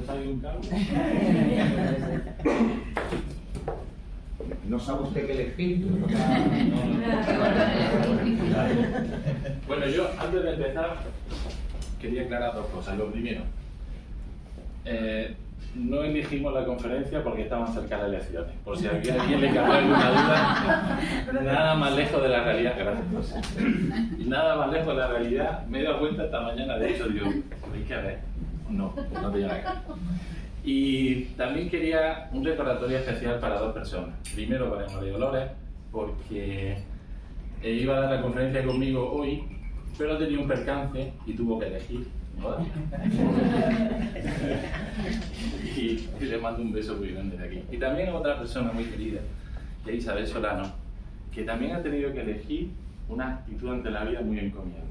cortáis un cable. ¿No sabe usted qué elegir? Bueno, yo antes de empezar quería aclarar dos cosas. Lo primero, no elegimos la conferencia porque estaban cerca de las elecciones. Por si a alguien le cabe alguna duda, nada más lejos de la realidad. Gracias. Nada más lejos de la realidad. Me he dado cuenta esta mañana, de hecho, digo, ¿hay que ver? No, no tenía nada que ver. Y también quería un recordatorio especial para dos personas. Primero para María Dolores, porque iba a dar la conferencia conmigo hoy, pero tenía un percance y tuvo que elegir. ¿No? Y le mando un beso muy grande de aquí. Y también a otra persona muy querida, que es Isabel Solano, que también ha tenido que elegir una actitud ante la vida muy encomiable.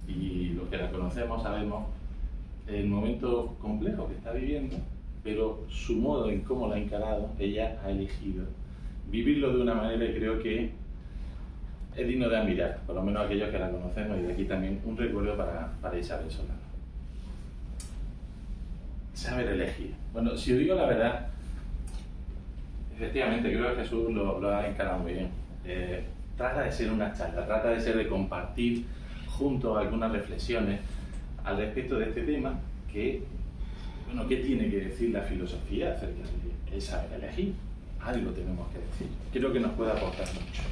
Y los que la conocemos sabemos el momento complejo que está viviendo, pero su modo en cómo lo ha encarado, ella ha elegido vivirlo de una manera que creo que es digno de admirar, por lo menos aquellos que la conocemos, y de aquí también un recuerdo para Isabel Solano. Saber elegir. Bueno, si os digo la verdad, efectivamente creo que Jesús lo ha encarado muy bien. Trata de ser una charla, trata de ser de compartir juntos algunas reflexiones al respecto de este tema que, bueno, ¿qué tiene que decir la filosofía acerca de saber elegir? Algo tenemos que decir. Creo que nos puede aportar mucho.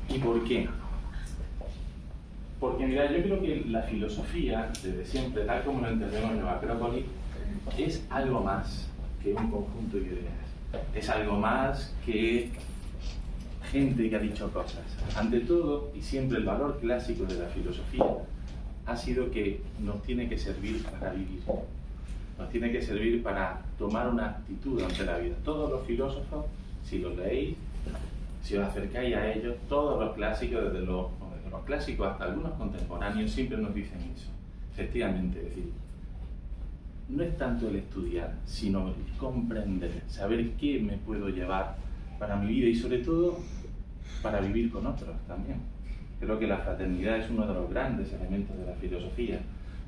¿Y por qué? Porque, mira, yo creo que la filosofía, desde siempre, tal como lo entendemos en la Acrópolis, es algo más que un conjunto de ideas. Es algo más que gente que ha dicho cosas. Ante todo, y siempre el valor clásico de la filosofía ha sido que nos tiene que servir para vivir. Nos tiene que servir para tomar una actitud ante la vida. Todos los filósofos, si los leéis, si os acercáis a ellos, todos los clásicos, desde los clásicos hasta algunos contemporáneos, siempre nos dicen eso. Efectivamente, es decir, no es tanto el estudiar, sino el comprender, saber qué me puedo llevar para mi vida y sobre todo para vivir con otros también. Creo que la fraternidad es uno de los grandes elementos de la filosofía.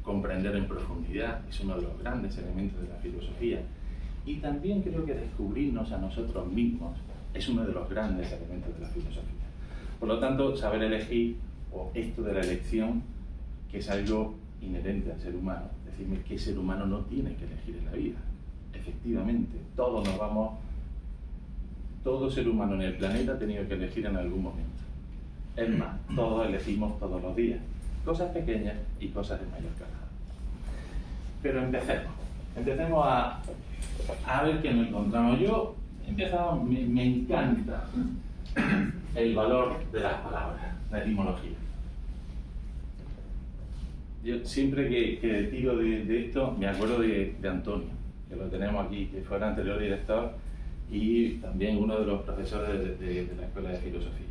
Comprender en profundidad es uno de los grandes elementos de la filosofía. Y también creo que descubrirnos a nosotros mismos es uno de los grandes elementos de la filosofía. Por lo tanto, saber elegir, o esto de la elección, que es algo inherente al ser humano. Decirme que el ser humano no tiene que elegir en la vida. Efectivamente, todo ser humano en el planeta ha tenido que elegir en algún momento. Es más, todos elegimos todos los días. Cosas pequeñas y cosas de mayor calado. Pero empecemos a ver qué nos encontramos. Yo me encanta el valor de las palabras, la etimología. Yo siempre que tiro de esto me acuerdo de Antonio, que lo tenemos aquí, que fue el anterior director y también uno de los profesores de la Escuela de Filosofía.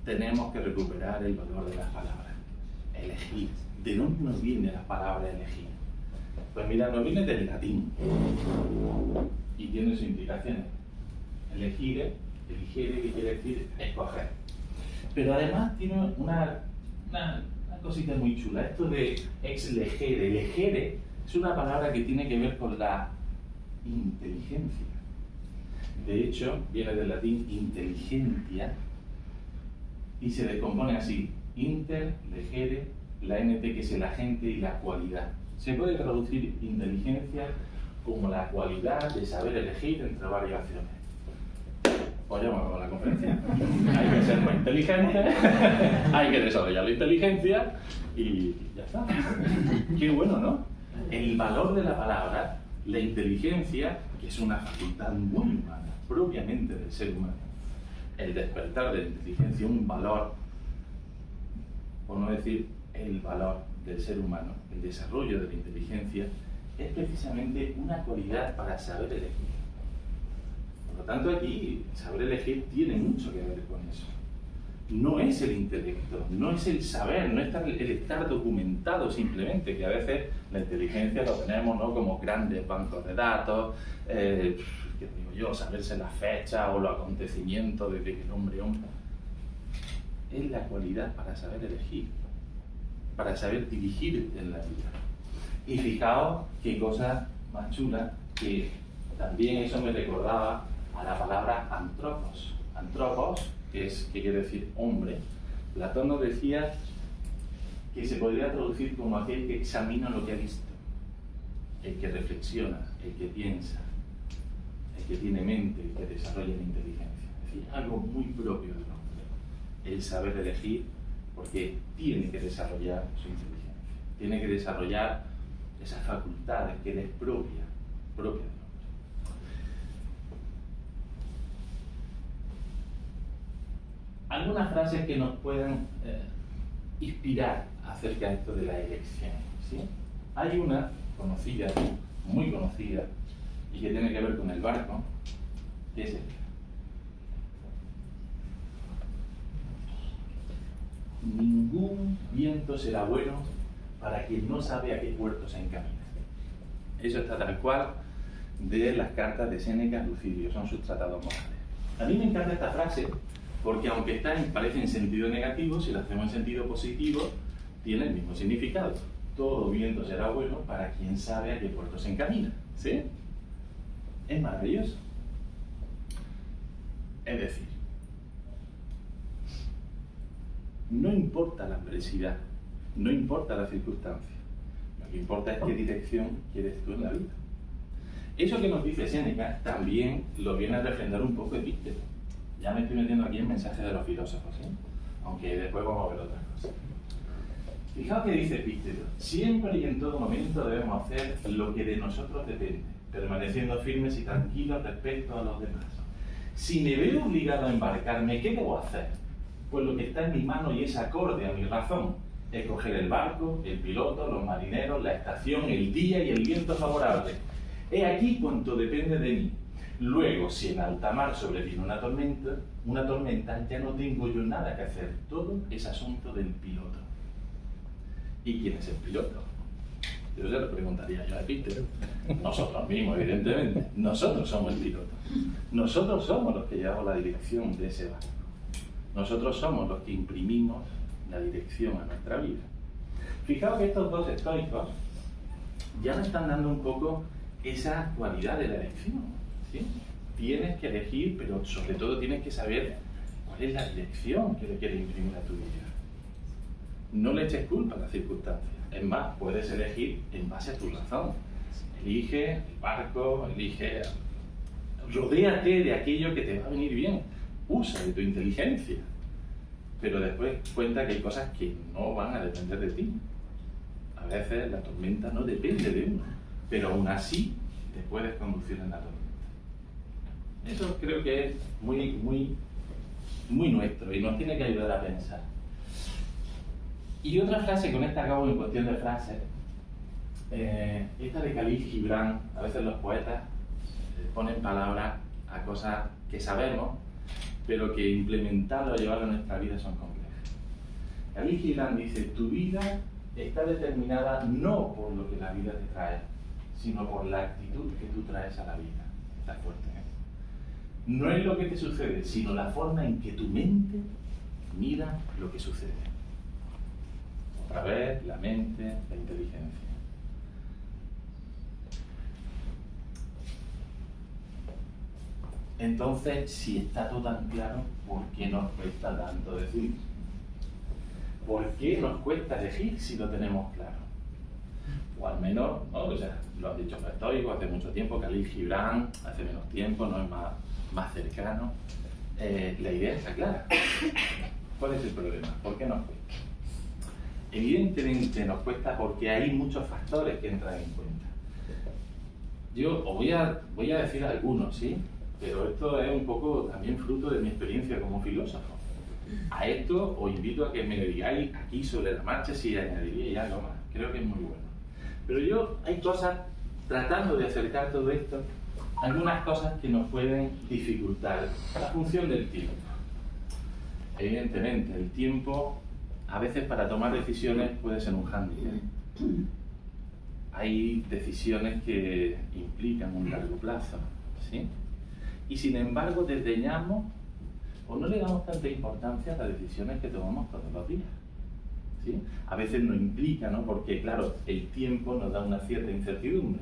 Tenemos que recuperar el valor de las palabras. Elegir. ¿De dónde nos viene la palabra elegir? Pues mira, nos viene del latín y tiene sus implicaciones. Elegire, que quiere decir escoger. Pero además tiene una cosita muy chula. Esto de ex legere. Legere es una palabra que tiene que ver con la inteligencia. De hecho, viene del latín inteligentia y se descompone así: inter, legere, la nt, que es el agente, y la cualidad. Se puede traducir inteligencia como la cualidad de saber elegir entre varias acciones. Pues ya vamos a la conferencia. Hay que ser más inteligente, hay que desarrollar la inteligencia y ya está. Qué bueno, ¿no? El valor de la palabra, la inteligencia, que es una facultad muy humana, propiamente del ser humano. El despertar de la inteligencia, un valor, por no decir el valor del ser humano, el desarrollo de la inteligencia, es precisamente una cualidad para saber elegir. Por lo tanto, aquí saber elegir tiene mucho que ver con eso. No es el intelecto, no es el saber, no es el estar documentado simplemente, que a veces la inteligencia lo tenemos, ¿no?, como grandes bancos de datos, que digo yo, saberse la fecha o los acontecimientos desde que el hombre. Es la cualidad para saber elegir, para saber dirigirte en la vida. Y fijaos qué cosa más chula, que también eso me recordaba a la palabra antropos. Antropos, que quiere decir hombre. Platón nos decía que se podría traducir como aquel que examina lo que ha visto, el que reflexiona, el que piensa, el que tiene mente, el que desarrolla la inteligencia. Es decir, algo muy propio del hombre, el saber elegir, porque tiene que desarrollar su inteligencia, tiene que desarrollar esas facultades que le es propia del hombre. Algunas frases que nos pueden inspirar acerca de esto de la elección, ¿sí? Hay una conocida, muy conocida, y que tiene que ver con el barco, que es esta. Ningún viento será bueno para quien no sabe a qué puerto se encamina. Eso está tal cual de las cartas de Séneca a Lucilio, son sus tratados morales. A mí me encanta esta frase porque aunque parece en sentido negativo, si la hacemos en sentido positivo, tiene el mismo significado. Todo viento será bueno para quien sabe a qué puerto se encamina. ¿Sí? Es maravilloso. Es decir, no importa la adversidad, no importa la circunstancia, lo que importa es qué dirección quieres tú en la vida. Eso que nos dice Séneca también lo viene a refrendar un poco Epicteto. Ya me estoy metiendo aquí en mensajes de los filósofos, ¿sí? Aunque después vamos a ver otras cosas. Fijaos que dice Epicteto: siempre y en todo momento debemos hacer lo que de nosotros depende, permaneciendo firmes y tranquilos respecto a los demás. Si me veo obligado a embarcarme, ¿qué debo hacer? Pues lo que está en mi mano y es acorde a mi razón: escoger el barco, el piloto, los marineros, la estación, el día y el viento favorable. He aquí cuanto depende de mí. Luego, si en alta mar sobreviene una tormenta, ya no tengo yo nada que hacer. Todo es asunto del piloto. ¿Y quién es el piloto? Yo se lo preguntaría yo a Epicteto. Nosotros mismos, evidentemente. Nosotros somos el piloto. Nosotros somos los que llevamos la dirección de ese barco. Nosotros somos los que imprimimos la dirección a nuestra vida. Fijaos que estos dos estoicos ya nos están dando un poco esa cualidad de la elección. ¿Sí? Tienes que elegir, pero sobre todo tienes que saber cuál es la dirección que le quieres imprimir a tu vida. No le eches culpa a las circunstancias. Es más, puedes elegir en base a tu razón. Elige el barco, rodéate de aquello que te va a venir bien. Usa de tu inteligencia. Pero después cuenta que hay cosas que no van a depender de ti. A veces la tormenta no depende de uno, pero aún así te puedes conducir en la tormenta. Eso creo que es muy nuestro y nos tiene que ayudar a pensar. Y otra frase, con esta acabo en cuestión de frases, esta de Khalil Gibran. A veces los poetas ponen palabras a cosas que sabemos, pero que implementarlo o llevarlo a nuestra vida son complejas. Khalil Gibran dice: tu vida está determinada no por lo que la vida te trae, sino por la actitud que tú traes a la vida. Está fuerte, ¿eh? No es lo que te sucede, sino la forma en que tu mente mira lo que sucede. Otra vez, la mente, la inteligencia. Entonces, si está todo tan claro, ¿por qué nos cuesta tanto decidir? ¿Por qué nos cuesta elegir si lo tenemos claro? O al menos, ¿no? O sea, lo han dicho los estoicos hace mucho tiempo, Khalil Gibran hace menos tiempo, no es más cercano. La idea está clara. ¿Cuál es el problema? ¿Por qué nos cuesta? Evidentemente nos cuesta porque hay muchos factores que entran en cuenta. Yo os voy a decir algunos, ¿sí? Pero esto es un poco también fruto de mi experiencia como filósofo. A esto os invito a que me digáis aquí sobre la marcha si añadiríais algo más. Creo que es muy bueno. Pero hay cosas, tratando de acercar todo esto, algunas cosas que nos pueden dificultar la función del tiempo. Evidentemente, el tiempo a veces para tomar decisiones puede ser un hándicap. Hay decisiones que implican un largo plazo, ¿sí? Y sin embargo desdeñamos o no le damos tanta importancia a las decisiones que tomamos todos los días, ¿sí? A veces nos implica, ¿no? Porque, claro, el tiempo nos da una cierta incertidumbre.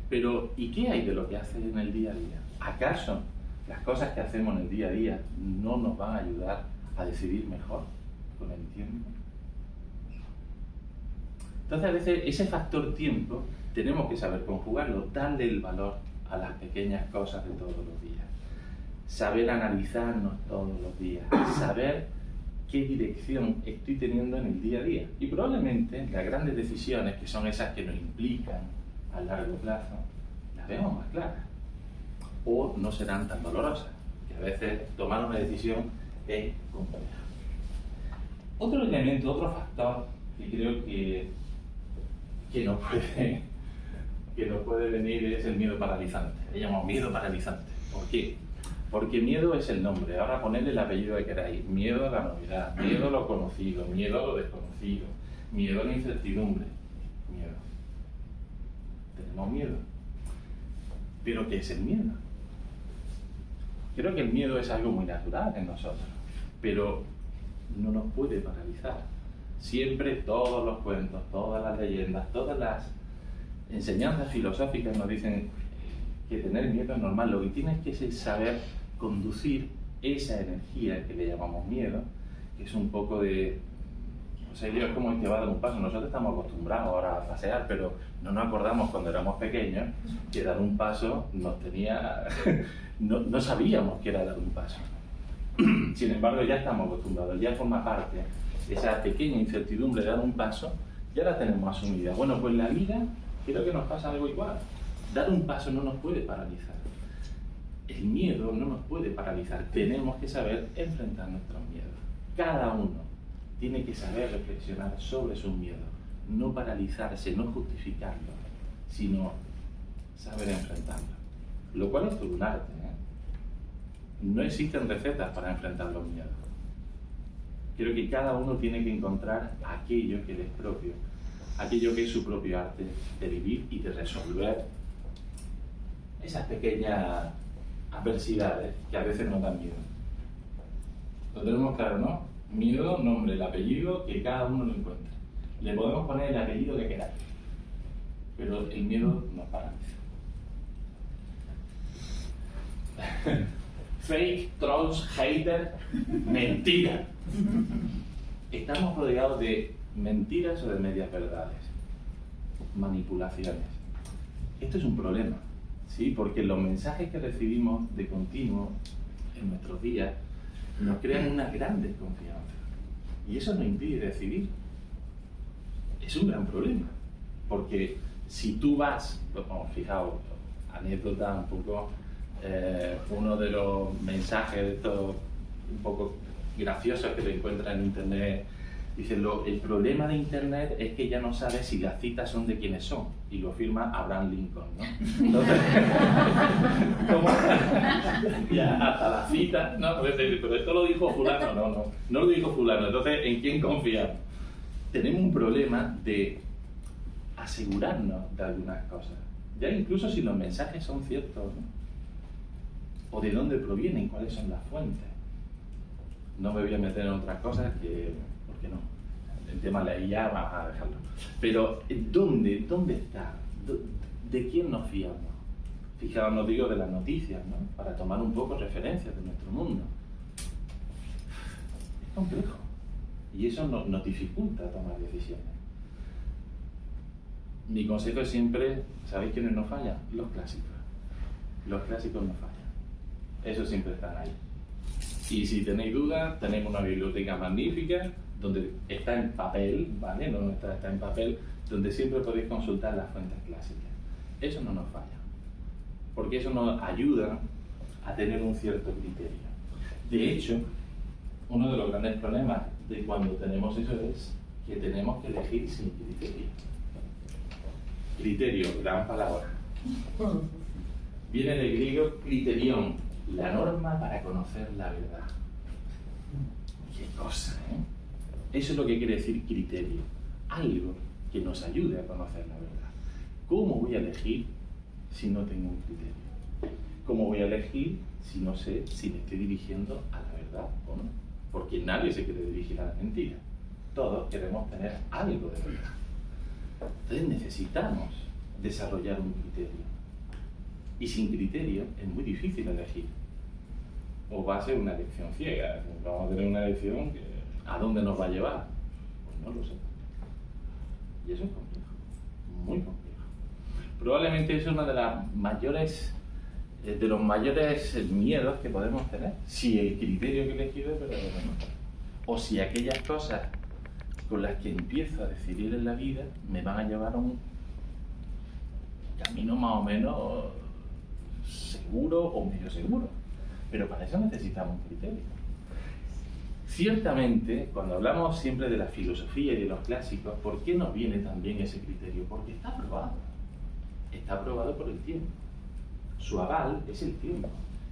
Pero, ¿y qué hay de lo que haces en el día a día? ¿Acaso las cosas que hacemos en el día a día no nos van a ayudar a decidir mejor con el tiempo? Entonces, a veces ese factor tiempo tenemos que saber conjugarlo, darle el valor a las pequeñas cosas de todos los días. Saber analizarnos todos los días, saber qué dirección estoy teniendo en el día a día. Y probablemente las grandes decisiones, que son esas que nos implican a largo plazo, las vemos más claras. O no serán tan dolorosas, que a veces tomar una decisión es compleja. Otro elemento, otro factor que creo que nos puede venir es el miedo paralizante. Le llamamos miedo paralizante. ¿Por qué? Porque miedo es el nombre. Ahora ponedle el apellido que queráis. Miedo a la novedad, miedo a lo conocido, miedo a lo desconocido, miedo a la incertidumbre. Miedo. Tenemos miedo. ¿Pero qué es el miedo? Creo que el miedo es algo muy natural en nosotros, pero no nos puede paralizar. Siempre todos los cuentos, todas las leyendas, todas las enseñanzas filosóficas nos dicen que tener miedo es normal. Lo que tienes que es saber conducir esa energía que le llamamos miedo, que es un poco de... O sea, es como el que va a dar un paso. Nosotros estamos acostumbrados ahora a pasear, pero no nos acordamos cuando éramos pequeños que dar un paso nos tenía... no sabíamos que era dar un paso. Sin embargo, ya estamos acostumbrados, ya forma parte esa pequeña incertidumbre de dar un paso, ya la tenemos asumida. Bueno, pues la vida creo que nos pasa algo igual. Dar un paso no nos puede paralizar. El miedo no nos puede paralizar. Tenemos que saber enfrentar nuestros miedos. Cada uno tiene que saber reflexionar sobre sus miedos. No paralizarse, no justificarlo, sino saber enfrentarlo. Lo cual es todo un arte, ¿eh? No existen recetas para enfrentar los miedos. Creo que cada uno tiene que encontrar aquello que le es propio, aquello que es su propio arte de vivir y de resolver esas pequeñas adversidades que a veces nos dan miedo. Lo tenemos claro, ¿no? Miedo, nombre, el apellido, que cada uno lo encuentre. Le podemos poner el apellido que queráis, pero el miedo nos paraliza. Fake, trolls, hater, mentira. Estamos rodeados de mentiras o de medias verdades, manipulaciones. Esto es un problema, ¿sí? Porque los mensajes que recibimos de continuo en nuestros días nos crean una gran desconfianza. Y eso nos impide decidir. Es un gran problema. Porque si tú vas, bueno, fijaos, anécdota un poco, uno de los mensajes de estos un poco graciosos que te encuentras en internet, dice, el problema de internet es que ya no sabes si las citas son de quiénes son, y lo firma Abraham Lincoln, ¿no? Entonces, ¿cómo? Ya hasta la cita, no, pero esto lo dijo fulano, no lo dijo fulano, entonces ¿en quién confiamos? Tenemos un problema de asegurarnos de algunas cosas, ya incluso si los mensajes son ciertos, ¿no? O de dónde provienen, cuáles son las fuentes. No me voy a meter en otras cosas que, ¿por qué no? El tema de la IA vamos a dejarlo. Pero, ¿dónde está? ¿De quién nos fiamos? Fijaos, no digo de las noticias, ¿no? Para tomar un poco referencias de nuestro mundo. Es complejo. Y eso nos dificulta tomar decisiones. Mi consejo es siempre, ¿sabéis quiénes nos fallan? Los clásicos. Los clásicos nos fallan. Esos siempre están ahí. Y si tenéis dudas, tenemos una biblioteca magnífica donde está en papel, ¿vale? No está en papel, donde siempre podéis consultar las fuentes clásicas. Eso no nos falla, porque eso nos ayuda a tener un cierto criterio. De hecho, uno de los grandes problemas de cuando tenemos eso es que tenemos que elegir sin criterio. Criterio, gran palabra. Viene del griego criterion, la norma para conocer la verdad. ¡Qué cosa, eh! Eso es lo que quiere decir criterio. Algo que nos ayude a conocer la verdad. ¿Cómo voy a elegir si no tengo un criterio? ¿Cómo voy a elegir si no sé si me estoy dirigiendo a la verdad o no? Porque nadie se quiere dirigir a la mentira. todos queremos tener algo de verdad. Entonces necesitamos desarrollar un criterio. Y sin criterio es muy difícil elegir. O va a ser una elección ciega. Vamos a tener una elección que ¿a dónde nos va a llevar? Pues no lo sé. Y eso es complejo, muy complejo. Probablemente es uno de los mayores miedos que podemos tener. Si el criterio que he elegido es verdadero o no. O si aquellas cosas con las que empiezo a decidir en la vida me van a llevar a un camino más o menos seguro o medio seguro. Pero para eso necesitamos un criterio. Ciertamente, cuando hablamos siempre de la filosofía y de los clásicos, ¿por qué nos viene también ese criterio? Porque está probado. Está probado por el tiempo. Su aval es el tiempo.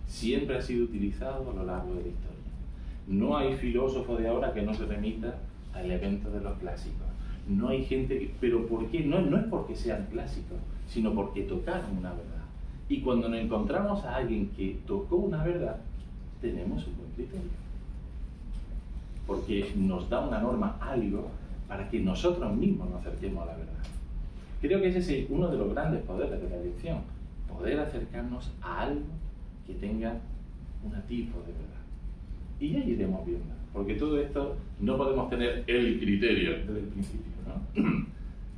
Siempre ha sido utilizado a lo largo de la historia. No hay filósofo de ahora que no se remita al evento de los clásicos. No hay gente que... ¿Pero por qué? No es porque sean clásicos, sino porque tocaron una verdad. Y cuando nos encontramos a alguien que tocó una verdad, tenemos un buen criterio. Porque nos da una norma, algo, para que nosotros mismos nos acerquemos a la verdad. Creo que ese es uno de los grandes poderes de la elección, poder acercarnos a algo que tenga un tipo de verdad. Y ya iremos viendo, porque todo esto no podemos tener el criterio desde el principio, ¿no?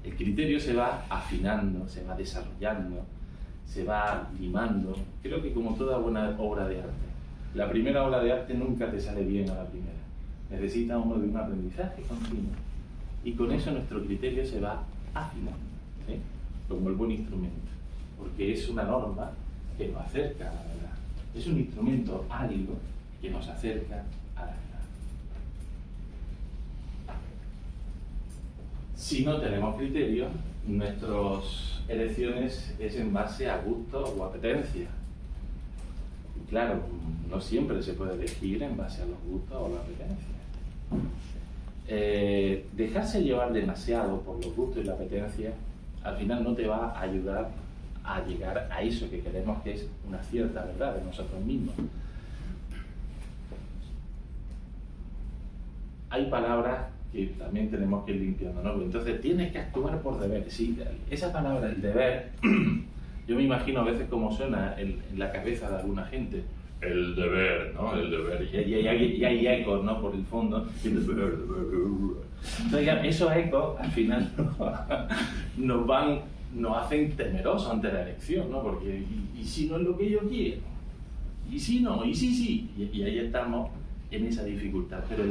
El criterio se va afinando, se va desarrollando, se va limando. Creo que como toda buena obra de arte, la primera obra de arte nunca te sale bien a la primera. Necesita uno de un aprendizaje continuo. Y con eso nuestro criterio se va afinando, ¿sí? Como el buen instrumento. Porque es una norma que nos acerca a la verdad. Es un instrumento, algo, que nos acerca a la verdad. Si no tenemos criterio, nuestras elecciones es en base a gusto o apetencia. Y claro, no siempre se puede elegir en base a los gustos o la apetencia. Dejarse llevar demasiado por los gustos y la apetencia al final no te va a ayudar a llegar a eso que queremos, que es una cierta verdad de nosotros mismos. Hay palabras que también tenemos que ir limpiando, ¿no? Entonces tienes que actuar por deber. Sí, esa palabra, el deber, yo me imagino a veces cómo suena en la cabeza de alguna gente. El deber, ¿no? El deber. Y hay ecos, ¿no? Por el fondo. Entonces, esos ecos, al final, nos hacen temerosos ante la elección, ¿no? Porque, ¿y si no es lo que yo quiero? ¿Y si no? ¿Y si sí? Y ahí estamos en esa dificultad. Pero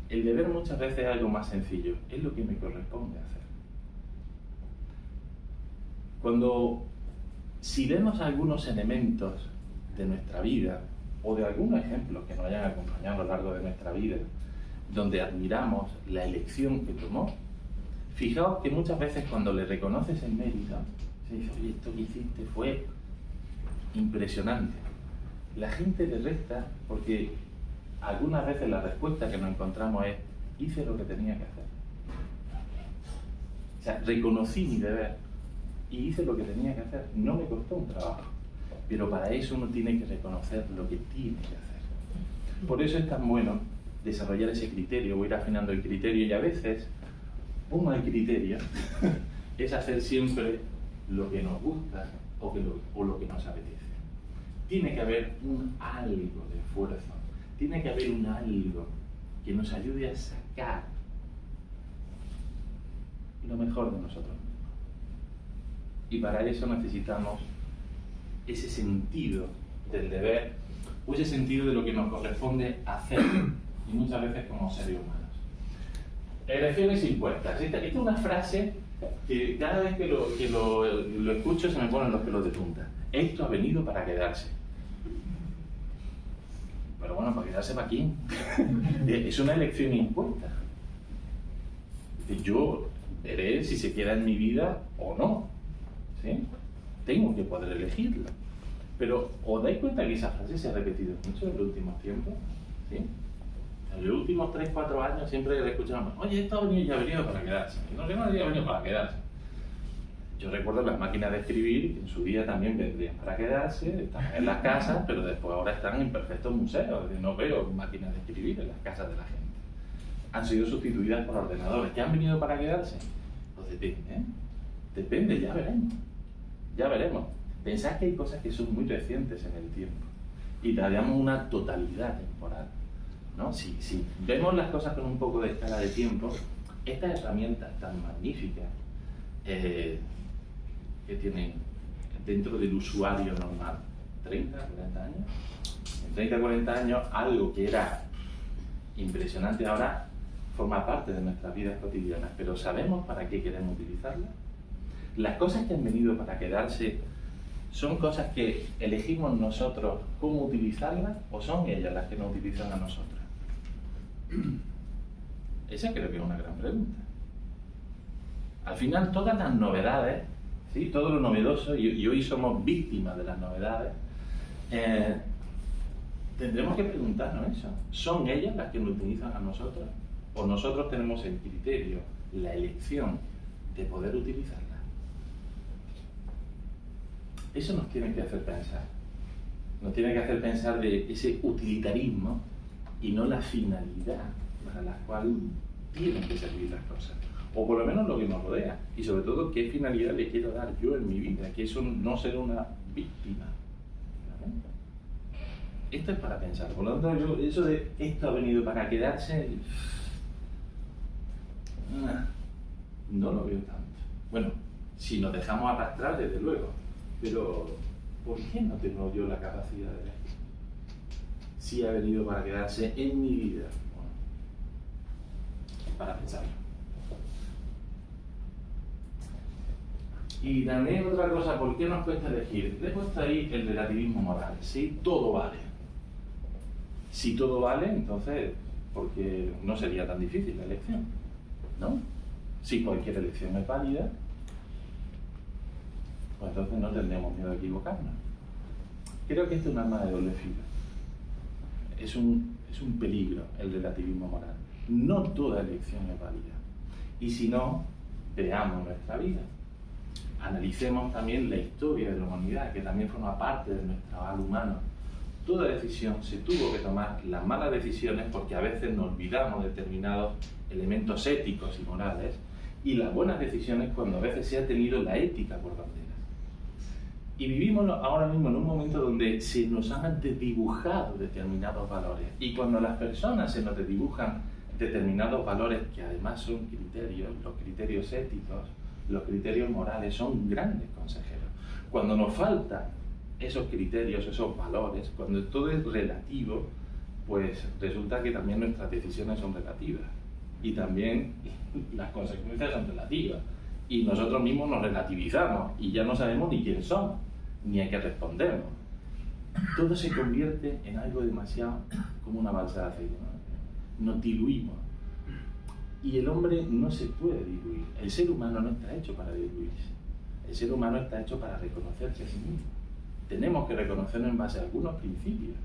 el deber muchas veces es algo más sencillo. Es lo que me corresponde hacer. Si vemos algunos elementos de nuestra vida o de algunos ejemplos que nos hayan acompañado a lo largo de nuestra vida, donde admiramos la elección que tomó, fijaos que muchas veces cuando le reconoces el mérito, se dice, oye, esto que hiciste fue impresionante. La gente le resta porque algunas veces la respuesta que nos encontramos es, hice lo que tenía que hacer. O sea, reconocí mi deber. Y hice lo que tenía que hacer. No me costó un trabajo. Pero para eso uno tiene que reconocer lo que tiene que hacer. Por eso es tan bueno desarrollar ese criterio, o ir afinando el criterio. Y a veces, un mal criterio es hacer siempre lo que nos gusta o lo que nos apetece. Tiene que haber un algo de esfuerzo. Tiene que haber un algo que nos ayude a sacar lo mejor de nosotros mismos. Y para eso necesitamos ese sentido del deber o ese sentido de lo que nos corresponde hacer, y muchas veces como seres humanos. Elecciones impuestas. Esta es una frase que cada vez que lo escucho se me ponen los pelos de punta. Esto ha venido para quedarse. Pero bueno, ¿para quedarse para quién? Es una elección impuesta. Yo veré si se queda en mi vida o no. ¿Sí? Tengo que poder elegirlo. Pero ¿os dais cuenta que esa frase se ha repetido mucho en los últimos tiempos? ¿Sí? En los últimos 3-4 años siempre le escuchamos, oye, esto ha venido para quedarse. Y no ha venido para quedarse. Yo recuerdo las máquinas de escribir, que en su día también vendrían para quedarse, estaban en las casas, pero después ahora están en perfectos museos. No veo máquinas de escribir en las casas de la gente. Han sido sustituidas por ordenadores. ¿Que han venido para quedarse? Pues depende, ¿eh? Depende, ya veremos. Ya veremos. Pensad que hay cosas que son muy recientes en el tiempo y daríamos una totalidad temporal, ¿no? Si vemos las cosas con un poco de escala de tiempo, estas herramientas tan magníficas que tienen dentro del usuario normal, 30, 40 años, en 30, 40 años, algo que era impresionante ahora forma parte de nuestras vidas cotidianas, pero ¿sabemos para qué queremos utilizarlas? Las cosas que han venido para quedarse son cosas que elegimos nosotros cómo utilizarlas o son ellas las que nos utilizan a nosotros. Esa creo que es una gran pregunta. Al final todas las novedades, ¿sí? Todo lo novedoso, y hoy somos víctimas de las novedades, tendremos que preguntarnos eso. ¿Son ellas las que nos utilizan a nosotros? ¿O nosotros tenemos el criterio, la elección de poder utilizarlas? Eso nos tiene que hacer pensar. Nos tiene que hacer pensar de ese utilitarismo y no la finalidad para la cual tienen que servir las cosas. O por lo menos lo que nos rodea. Y sobre todo, qué finalidad le quiero dar yo en mi vida. Que eso no ser una víctima. ¿Vale? Esto es para pensar. Por lo tanto, eso de esto ha venido para quedarse, no lo veo tanto. Bueno, si nos dejamos arrastrar, desde luego. Pero, ¿por qué no tengo yo la capacidad de elegir? Si ha venido para quedarse en mi vida. Bueno, para pensarlo. Y también otra cosa, ¿por qué nos cuesta elegir? Le he puesto ahí el relativismo moral. ¿Sí? Todo vale. Si todo vale, entonces, porque no sería tan difícil la elección, ¿no? Si cualquier elección es válida, pues entonces no tendremos miedo a equivocarnos. Creo que esto es un arma de doble filo. Es un peligro el relativismo moral. No toda elección es válida. Y si no, veamos nuestra vida. Analicemos también la historia de la humanidad, que también forma parte de nuestro aval humano. Toda decisión se tuvo que tomar, las malas decisiones, porque a veces nos olvidamos de determinados elementos éticos y morales, y las buenas decisiones cuando a veces se ha tenido la ética por bandera. Y vivimos ahora mismo en un momento donde se nos han desdibujado determinados valores, y cuando a las personas se nos desdibujan determinados valores que además son criterios, los criterios éticos, los criterios morales son grandes consejeros. Cuando nos faltan esos criterios, esos valores, cuando todo es relativo, pues resulta que también nuestras decisiones son relativas y también las consecuencias son relativas y nosotros mismos nos relativizamos y ya no sabemos ni quién somos, ni a qué respondemos. Todo se convierte en algo demasiado como una balsa de aceite, ¿no? Nos diluimos. Y el hombre no se puede diluir. El ser humano no está hecho para diluirse. El ser humano está hecho para reconocerse a sí mismo. Tenemos que reconocernos en base a algunos principios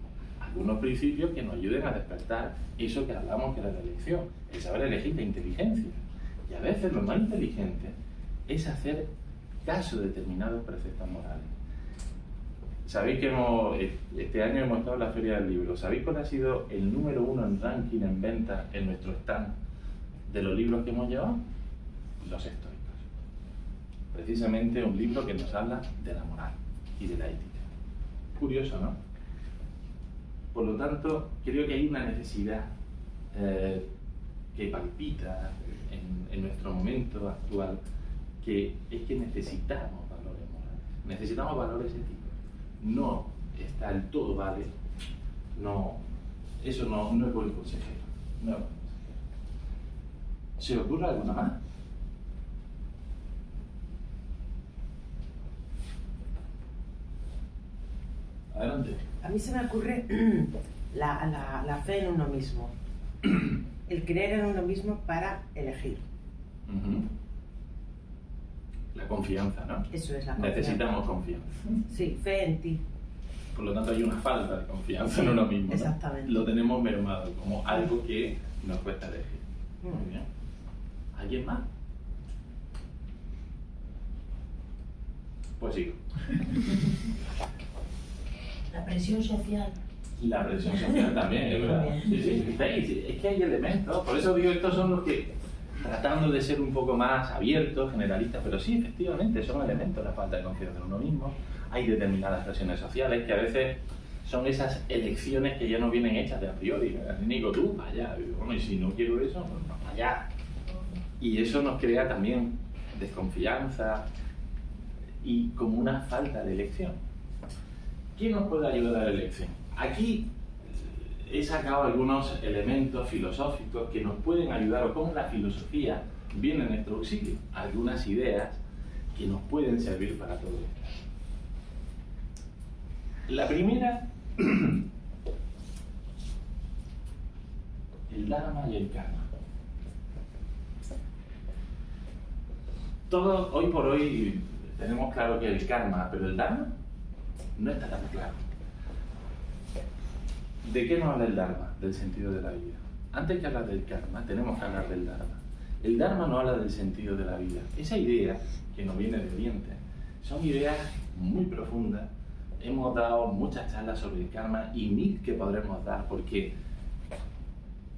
que nos ayuden a despertar eso que hablamos que era la elección, el saber elegir, la inteligencia. Y a veces lo más inteligente es hacer caso de determinados preceptos morales. Sabéis que este año hemos estado en la Feria del Libro. ¿Sabéis cuál ha sido el número 1 en ranking en ventas en nuestro stand de los libros que hemos llevado? Los estoicos. Precisamente un libro que nos habla de la moral y de la ética. Curioso, ¿no? Por lo tanto, creo que hay una necesidad que palpita en nuestro momento actual, que es que necesitamos valores morales, necesitamos valores éticos. No está el todo vale, no, eso no es buen consejero. No es buen consejero. ¿Se le ocurre alguna más? Adelante. A mí se me ocurre la fe en uno mismo. El creer en uno mismo para elegir. La confianza, ¿no? Eso es la confianza. Necesitamos confianza. Sí, fe en ti. Por lo tanto hay una falta de confianza en uno mismo, ¿no? Exactamente. Lo tenemos mermado como algo que nos cuesta elegir. Muy bien. ¿Alguien más? Pues sigo. La presión social. La presión social también, es verdad. Sí, sí, es que hay elementos, por eso digo, estos son los que, tratando de ser un poco más abiertos, generalistas, pero sí, efectivamente, son elementos, la falta de confianza en uno mismo, hay determinadas presiones sociales que a veces son esas elecciones que ya no vienen hechas de a priori. Nico, tú, para allá. Bueno, y si no quiero eso, pues para allá. Y eso nos crea también desconfianza y como una falta de elección. ¿Quién nos puede ayudar a la elección? Aquí he sacado algunos elementos filosóficos que nos pueden ayudar, o cómo la filosofía viene en nuestro auxilio. Algunas ideas que nos pueden servir para todo esto. La primera, el Dharma y el Karma. Todos, hoy por hoy, tenemos claro que el Karma, pero el Dharma no está tan claro. ¿De qué nos habla el Dharma? Del sentido de la vida. Antes que hablar del Karma, tenemos que hablar del Dharma. El Dharma no habla del sentido de la vida. Esa idea, que nos viene de Oriente, son ideas muy profundas. Hemos dado muchas charlas sobre el Karma y mil que podremos dar, porque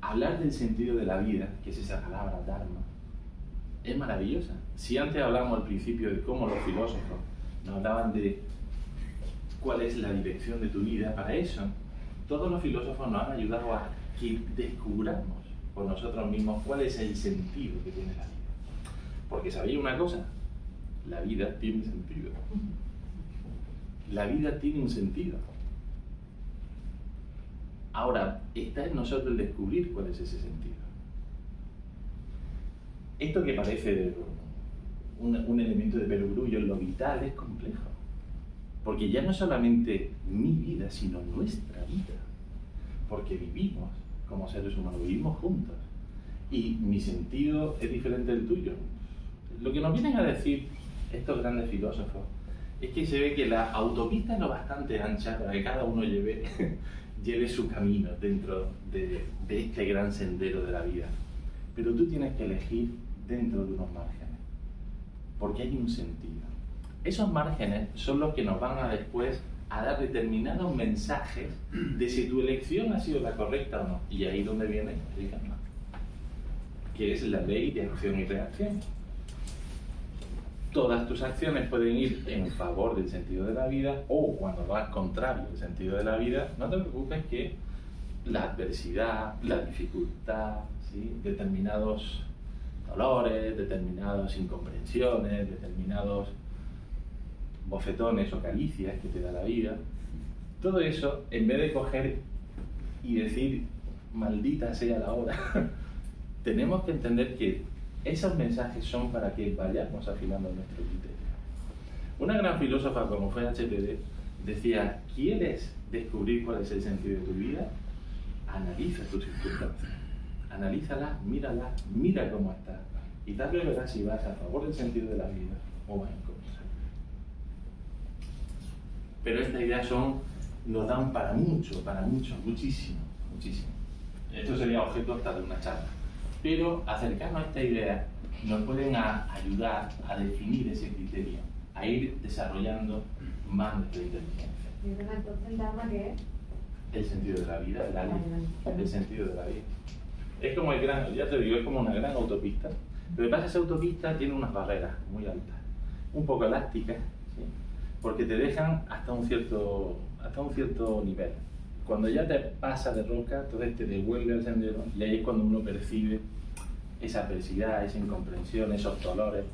hablar del sentido de la vida, que es esa palabra Dharma, es maravillosa. Si antes hablamos al principio de cómo los filósofos nos hablaban de cuál es la dirección de tu vida, para eso todos los filósofos nos han ayudado a que descubramos por nosotros mismos cuál es el sentido que tiene la vida. Porque ¿sabéis una cosa? La vida tiene sentido. La vida tiene un sentido. Ahora, está en nosotros el descubrir cuál es ese sentido. Esto que parece un elemento de perogrullo en lo vital es complejo. Porque ya no solamente mi vida, sino nuestra vida. Porque vivimos como seres humanos, vivimos juntos. Y mi sentido es diferente del tuyo. Lo que nos vienen a decir estos grandes filósofos es que se ve que la autopista es lo bastante ancha para que cada uno lleve su camino dentro de este gran sendero de la vida. Pero tú tienes que elegir dentro de unos márgenes, porque hay un sentido. Esos márgenes son los que nos van a después a dar determinados mensajes de si tu elección ha sido la correcta o no. Y ahí es donde viene el karma, que es la ley de acción y reacción. Todas tus acciones pueden ir en favor del sentido de la vida, o cuando vas contrario al sentido de la vida, no te preocupes que la adversidad, la dificultad, ¿sí?, determinados dolores, determinadas incomprensiones, determinados bofetones o caricias que te da la vida, todo eso, en vez de coger y decir maldita sea la hora, tenemos que entender que esos mensajes son para que vayamos afilando nuestro criterio. Una gran filósofa como fue HPD decía: ¿quieres descubrir cuál es el sentido de tu vida? Analiza tus circunstancias, analízalas, míralas, mira cómo estás, y tal vez verás si vas a favor del sentido de la vida o vas en contra. Pero estas ideas nos dan para mucho, muchísimo. Esto sería objeto hasta de una charla. Pero acercarnos a esta idea nos pueden ayudar a definir ese criterio, a ir desarrollando más nuestra inteligencia. ¿Y entonces el Dharma qué es? El sentido de la vida, el sentido de la vida. Es como ya te digo, es como una gran autopista. Lo que pasa es que esa autopista tiene unas barreras muy altas, un poco elásticas, ¿sí?, porque te dejan hasta un cierto nivel. Cuando ya te pasa de roca, entonces te devuelve al sendero, y ahí es cuando uno percibe esa adversidad, esa incomprensión, esos dolores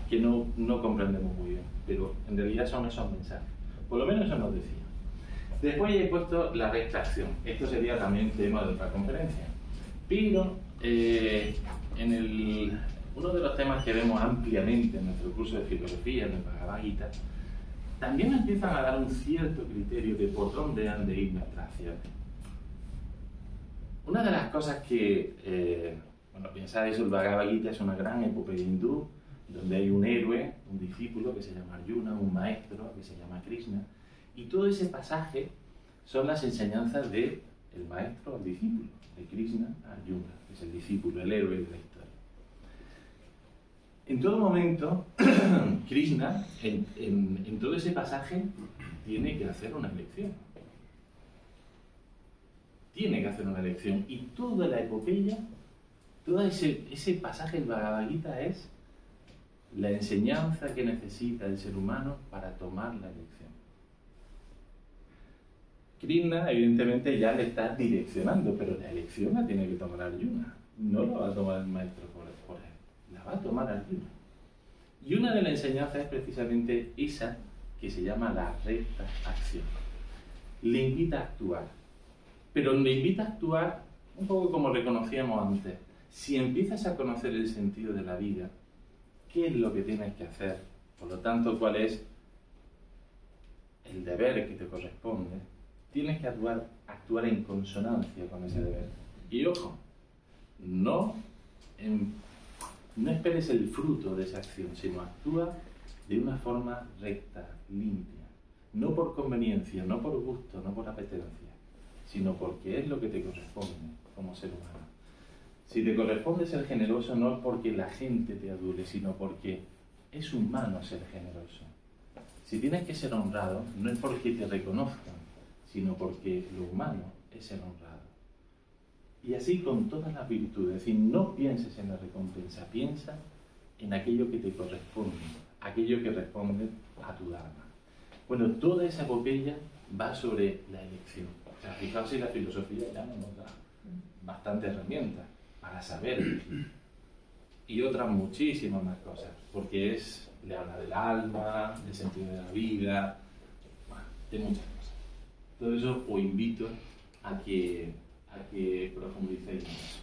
que no comprendemos muy bien, pero en realidad son esos mensajes. Por lo menos eso nos decía. Después he puesto la recta-acción. Esto sería también tema de otra conferencia. Pero uno de los temas que vemos ampliamente en nuestro curso de filosofía, en el Bhagavad Gita, también empiezan a dar un cierto criterio de por dónde han de ir nuestras acciones. Una de las cosas que, pensáis, el Bhagavad Gita es una gran epopeya hindú, donde hay un héroe, un discípulo que se llama Arjuna, un maestro que se llama Krishna, y todo ese pasaje son las enseñanzas del maestro al discípulo, de Krishna a Arjuna, que es el discípulo, el héroe de la historia. En todo momento, Krishna, en todo ese pasaje, tiene que hacer una elección. Tiene que hacer una elección. Y toda la epopeya, todo ese pasaje del Bhagavad Gita es la enseñanza que necesita el ser humano para tomar la elección. Krishna, evidentemente, ya le está direccionando, pero la elección la tiene que tomar Arjuna. No la va a tomar el maestro por él, la va a tomar Arjuna. Y una de las enseñanzas es precisamente esa que se llama la recta acción. Le invita a actuar, pero le invita a actuar un poco como reconocíamos antes. Si empiezas a conocer el sentido de la vida, ¿qué es lo que tienes que hacer? Por lo tanto, ¿cuál es el deber que te corresponde? Tienes que actuar en consonancia con ese deber. Y ojo, no esperes el fruto de esa acción, sino actúa de una forma recta, limpia. No por conveniencia, no por gusto, no por apetencia, sino porque es lo que te corresponde como ser humano. Si te corresponde ser generoso, no es porque la gente te adule, sino porque es humano ser generoso. Si tienes que ser honrado, no es porque te reconozcan, sino porque lo humano es ser honrado. Y así con todas las virtudes, es decir, no pienses en la recompensa, piensa en aquello que te corresponde, aquello que responde a tu dharma. Bueno, toda esa epopeya va sobre la elección. O sea, fijaos si la filosofía ya nos da bastantes herramientas para saber elegir. Y otras muchísimas más cosas, porque le habla del alma, del sentido de la vida, bueno, de muchas cosas. Todo eso os invito a que profundicéis en eso.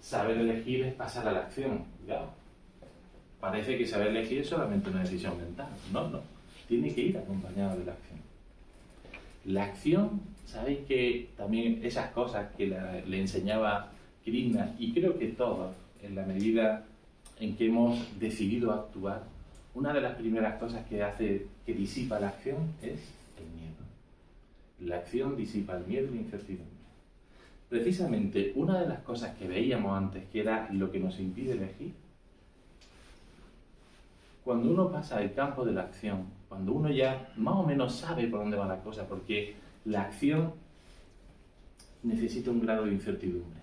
Saber elegir es pasar a la acción, cuidado. Parece que saber elegir es solamente una decisión mental. No. Tiene que ir acompañado de la acción. La acción, sabéis que también esas cosas que le enseñaba Krishna, y creo que todos, en la medida en que hemos decidido actuar, una de las primeras cosas que disipa la acción es el miedo. La acción disipa el miedo y la incertidumbre. Precisamente una de las cosas que veíamos antes, que era lo que nos impide elegir, cuando uno pasa al campo de la acción, cuando uno ya más o menos sabe por dónde va la cosa, porque la acción necesita un grado de incertidumbre.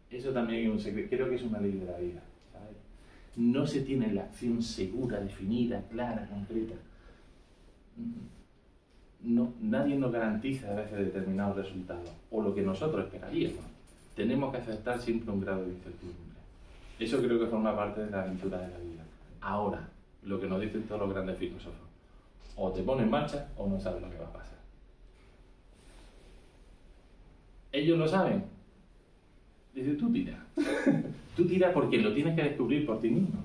Eso también es un secreto, creo que es una ley de la vida, ¿sabes? No se tiene la acción segura, definida, clara, concreta. No, nadie nos garantiza a veces determinados resultados, o lo que nosotros esperaríamos. Tenemos que aceptar siempre un grado de incertidumbre. Eso creo que forma parte de la aventura de la vida. Ahora, lo que nos dicen todos los grandes filósofos, o te pones en marcha o no sabes lo que va a pasar. Ellos lo saben. Dice, tú tira. Tú tira porque lo tienes que descubrir por ti mismo.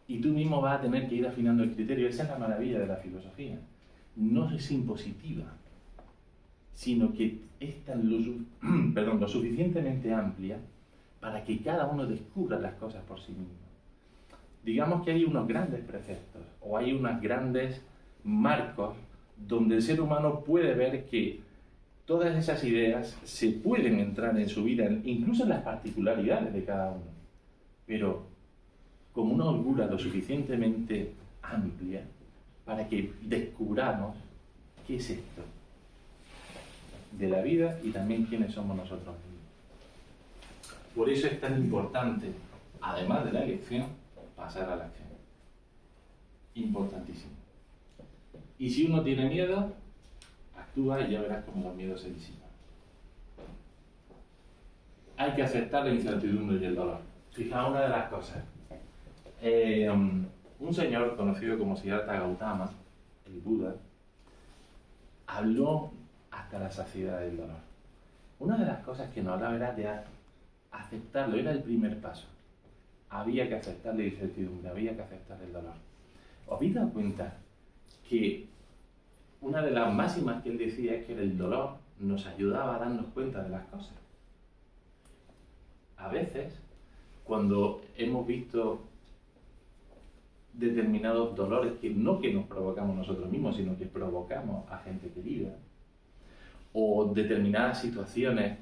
Y tú mismo vas a tener que ir afinando el criterio. Esa es la maravilla de la filosofía. No es impositiva, sino que es lo suficientemente amplia para que cada uno descubra las cosas por sí mismo. Digamos que hay unos grandes preceptos o hay unos grandes marcos donde el ser humano puede ver que todas esas ideas se pueden entrar en su vida, incluso en las particularidades de cada uno, pero con una holgura lo suficientemente amplia para que descubramos qué es esto de la vida y también quiénes somos nosotros mismos. Por eso es tan importante, además de la elección, pasar a la acción. Importantísimo. Y si uno tiene miedo, actúa y ya verás cómo los miedos se disipan. Hay que aceptar la incertidumbre y el dolor. Fijaos una de las cosas. Un señor conocido como Siddhartha Gautama, el Buda, habló hasta la saciedad del dolor. Una de las cosas que nos hablaba era de aceptarlo, era el primer paso. Había que aceptar la incertidumbre, había que aceptar el dolor. ¿Os habéis dado cuenta que una de las máximas que él decía es que el dolor nos ayudaba a darnos cuenta de las cosas? A veces, cuando hemos visto determinados dolores que nos provocamos nosotros mismos, sino que provocamos a gente querida, o determinadas situaciones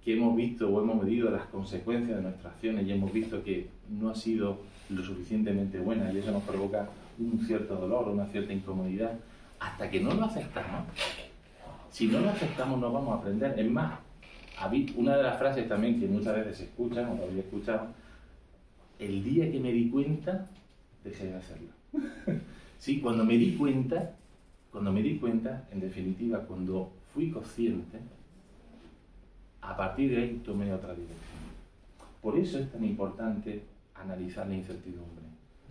que hemos visto o hemos medido las consecuencias de nuestras acciones y hemos visto que no ha sido lo suficientemente buena y eso nos provoca un cierto dolor, una cierta incomodidad, hasta que no lo aceptamos. Si no lo aceptamos no vamos a aprender. Es más, una de las frases también que muchas veces se escuchan, o lo había escuchado, el día que me di cuenta, dejé de hacerlo. Sí, cuando me di cuenta, en definitiva, cuando fui consciente, a partir de ahí tomé otra dirección. Por eso es tan importante analizar la incertidumbre,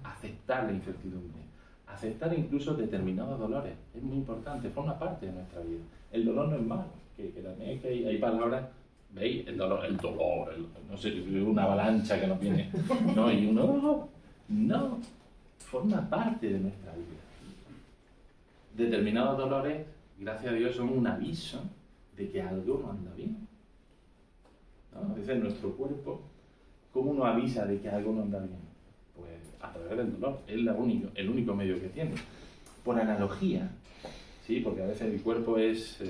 aceptar la incertidumbre, aceptar incluso determinados dolores. Es muy importante, forma parte de nuestra vida. El dolor no es malo, que también es que hay palabras, ¿veis? El dolor, no sé, una avalancha que nos viene, ¿no? Y uno, no, forma parte de nuestra vida. Determinados dolores, gracias a Dios, son un aviso de que algo no anda bien, ¿no? A veces nuestro cuerpo, ¿cómo nos avisa de que algo no anda bien? Pues a través del dolor, es el único medio que tiene. Por analogía, ¿sí? Porque a veces el cuerpo es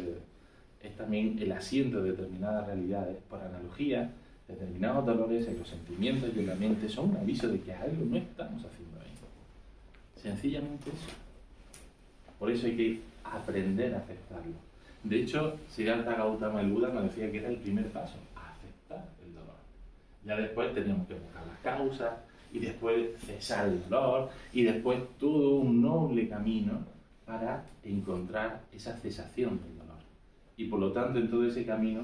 también el asiento de determinadas realidades. Por analogía, determinados dolores en los sentimientos y en la mente son un aviso de que algo no estamos haciendo ahí. Sencillamente eso. Por eso hay que aprender a aceptarlo. De hecho, Siddhartha Gautama el Buda nos decía que era el primer paso, aceptar el dolor. Ya después teníamos que buscar las causas, y después cesar el dolor, y después todo un noble camino para encontrar esa cesación del dolor. Y por lo tanto, en todo ese camino,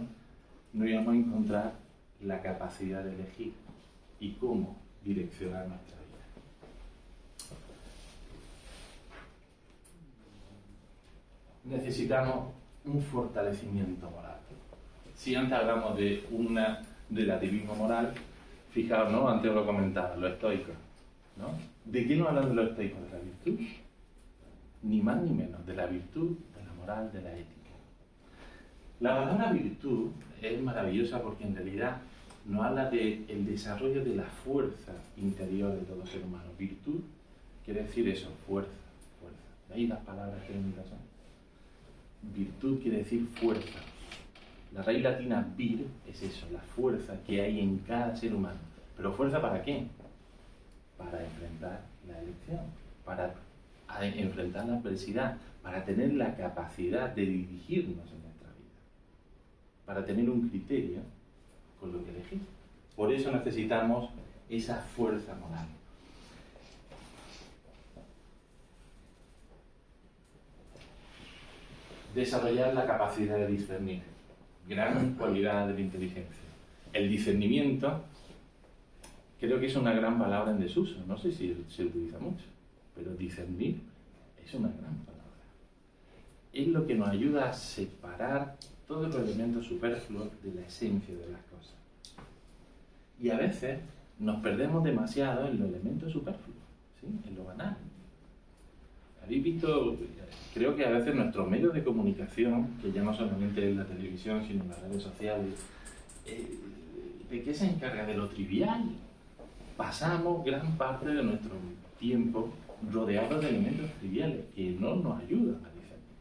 no íbamos a encontrar la capacidad de elegir y cómo direccionar nuestra vida. Necesitamos un fortalecimiento moral. Si antes hablamos de un relativismo moral, fijaos, ¿no? Antes os lo comentaba, los estoicos, ¿no? ¿De qué nos hablan de los estoicos? De la virtud. Ni más ni menos, de la virtud, de la moral, de la ética. La palabra virtud es maravillosa porque en realidad nos habla del desarrollo de la fuerza interior de todo ser humano. Virtud quiere decir eso, fuerza. ¿Veis las palabras técnicas son? Virtud quiere decir fuerza. La raíz latina vir es eso, la fuerza que hay en cada ser humano. ¿Pero fuerza para qué? Para enfrentar la elección, para enfrentar la adversidad, para tener la capacidad de dirigirnos en nuestra vida, para tener un criterio con lo que elegir. Por eso necesitamos esa fuerza moral. Desarrollar la capacidad de discernir. Gran cualidad de la inteligencia. El discernimiento, creo que es una gran palabra en desuso. No sé si se utiliza mucho, pero discernir es una gran palabra. Es lo que nos ayuda a separar todos los elementos superfluos de la esencia de las cosas. Y a veces nos perdemos demasiado en los elementos superfluos, ¿sí? En lo banal. Habéis visto, creo que a veces nuestros medios de comunicación, que ya no solamente en la televisión, sino en las redes sociales, ¿de qué se encarga? De lo trivial. Pasamos gran parte de nuestro tiempo rodeados de elementos triviales que no nos ayudan a discernir.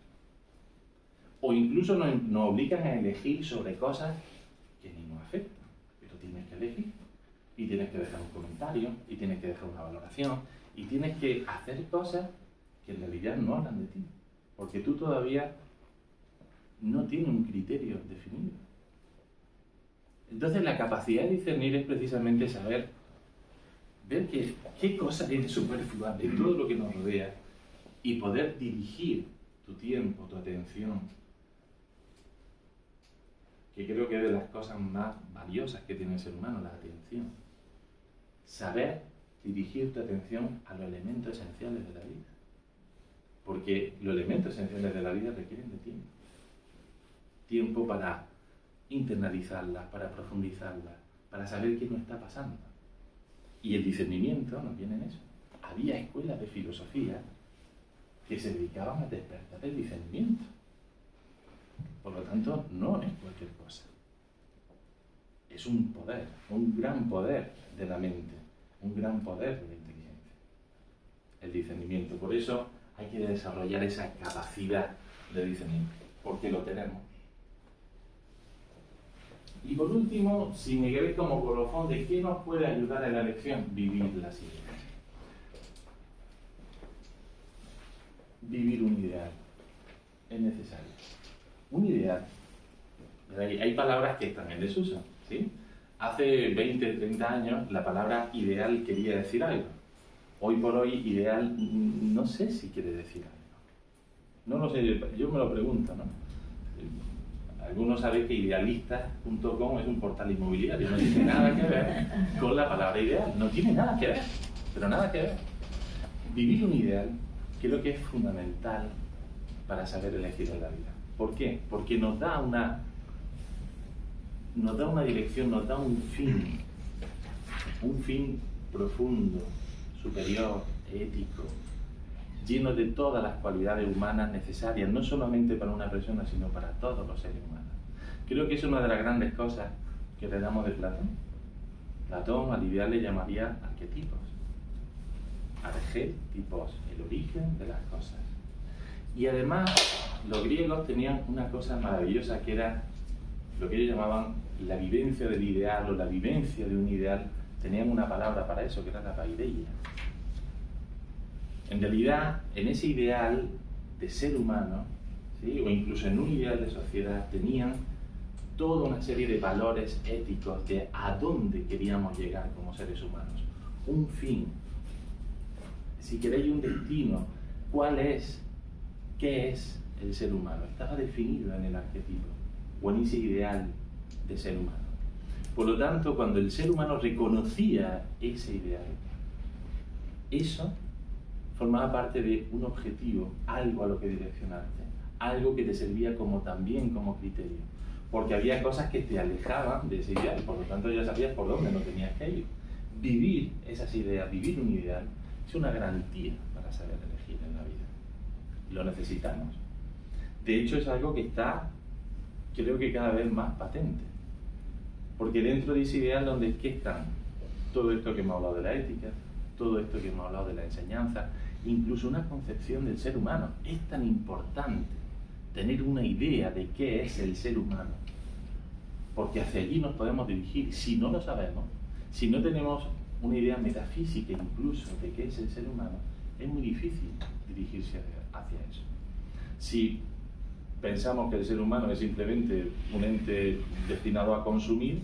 O incluso nos obligan a elegir sobre cosas que ni nos afectan. Pero tienes que elegir. Y tienes que dejar un comentario, y tienes que dejar una valoración, y tienes que hacer cosas que en realidad no hablan de ti, porque tú todavía no tienes un criterio definido. Entonces la capacidad de discernir es precisamente saber, ver qué cosa es superflua de todo lo que nos rodea y poder dirigir tu tiempo, tu atención, que creo que es de las cosas más valiosas que tiene el ser humano, la atención. Saber dirigir tu atención a los elementos esenciales de la vida. Porque los elementos esenciales de la vida requieren de tiempo. Tiempo para internalizarlas, para profundizarlas, para saber qué nos está pasando. Y el discernimiento nos viene en eso. Había escuelas de filosofía que se dedicaban a despertar el discernimiento. Por lo tanto, no es cualquier cosa. Es un poder, un gran poder de la mente, un gran poder de la inteligencia. El discernimiento. Por eso hay que desarrollar esa capacidad de discernir, porque lo tenemos. Y por último, si me quedé como colofón de qué nos puede ayudar en la elección, vivir las ideas. Vivir un ideal es necesario. Un ideal. Hay palabras que están en desuso, ¿sí? Hace 20, 30 años la palabra ideal quería decir algo. Hoy por hoy ideal no sé si quiere decir algo. No lo sé, yo me lo pregunto, ¿no? Algunos saben que idealistas.com es un portal inmobiliario, no tiene nada que ver con la palabra ideal, no tiene nada que ver, pero nada que ver. Vivir un ideal creo que es fundamental para saber elegir en la vida. ¿Por qué? Porque nos da una dirección, nos da un fin profundo, superior, ético, lleno de todas las cualidades humanas necesarias, no solamente para una persona, sino para todos los seres humanos. Creo que es una de las grandes cosas que heredamos de Platón. Platón al ideal le llamaría arquetipos. Arquetipos, el origen de las cosas. Y además, los griegos tenían una cosa maravillosa que era lo que ellos llamaban la vivencia del ideal o la vivencia de un ideal. Tenían una palabra para eso, que era la paideia. En realidad, en ese ideal de ser humano, ¿sí? O incluso en un ideal de sociedad, tenían toda una serie de valores éticos de a dónde queríamos llegar como seres humanos. Un fin. Si queréis un destino, ¿cuál es? ¿Qué es el ser humano? Estaba definido en el arquetipo o en ese ideal de ser humano. Por lo tanto, cuando el ser humano reconocía ese ideal, eso formaba parte de un objetivo, algo a lo que direccionarte, algo que te servía también como criterio, porque había cosas que te alejaban de ese ideal, por lo tanto ya sabías por dónde no tenías que ir. Vivir esas ideas, vivir un ideal, es una garantía para saber elegir en la vida. Lo necesitamos. De hecho, es algo que está, creo que cada vez más patente, porque dentro de ese ideal, ¿dónde qué están? Todo esto que hemos hablado de la ética, todo esto que hemos hablado de la enseñanza, incluso una concepción del ser humano. Es tan importante tener una idea de qué es el ser humano, porque hacia allí nos podemos dirigir. Si no lo sabemos, si no tenemos una idea metafísica incluso de qué es el ser humano, es muy difícil dirigirse hacia eso. Si pensamos que el ser humano es simplemente un ente destinado a consumir,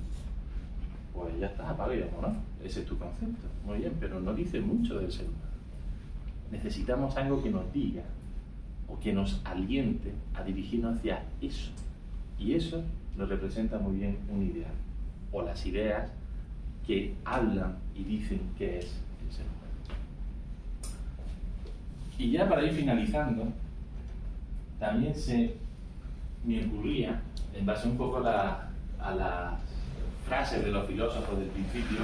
pues ya está, apaga y vámonos. Ese es tu concepto. Muy bien, pero no dice mucho del ser humano. Necesitamos algo que nos diga o que nos aliente a dirigirnos hacia eso. Y eso lo representa muy bien un ideal. O las ideas que hablan y dicen qué es el ser humano. Y ya para ir finalizando, también se me ocurría, en base un poco a las frases de los filósofos del principio,